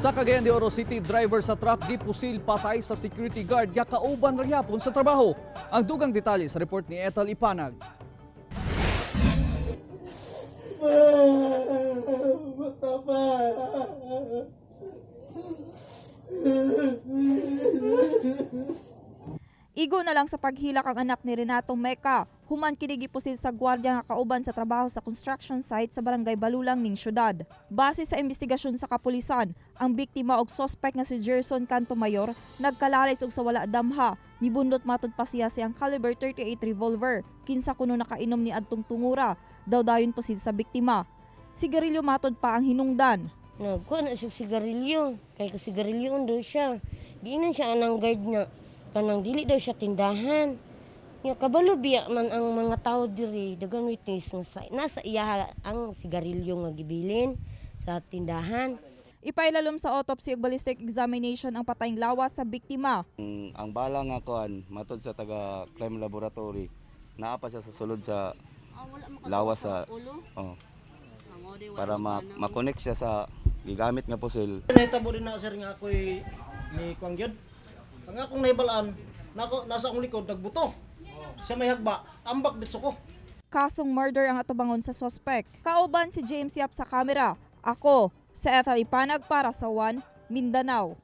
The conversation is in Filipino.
Sa Cagayan de Oro City, driver sa truck gipusil patay sa security guard ya kauban ra gyapon sa trabaho. Ang dugang detalye sa report ni Ethel Ipanag. Igo na lang sa paghilak ang anak ni Renato Meca. Human kinigipusil sa gwardiya nga kauban sa trabaho sa construction site sa barangay Balulang ning syudad. Base sa investigasyon sa kapulisan, ang biktima og suspect nga si Gerson Canto Mayor nagkalalis og sa wala damha. Mibundot matud pa siya siyang caliber 38 revolver. Kinsa kuno nakainom ni adtong tungura. Daw-dayon pusil sa biktima. Sigarilyo matud pa ang hinungdan. Nagkuha na siya sigarilyo. Kaya sigarilyo daw siya. Giinan siya anang guard na. Kanang dili daw siya tindahan. Nga kabalo biya man ang mga tao diri dagan witness nga nasa iya ang sigarilyo nga gibilin sa tindahan. Ipailalom sa autopsy ug ballistic examination ang patayng lawas sa biktima. Ang bala nga kuan matod sa taga crime laboratory naa pa siya sa sulod sa lawas sa para ma-connect siya sa gigamit nga pusil. Nahitabo din na sir nga ako'y ni Kuang Gyud. Ang akong nahibalaan, nasa akong likod, nagbuto. Siya may hagba, ambak ditso ko. Kasong murder ang atubangon sa suspect. Kauban si James Yap sa kamera. Ako, sa Ethel Ipanag para sa One, Mindanao.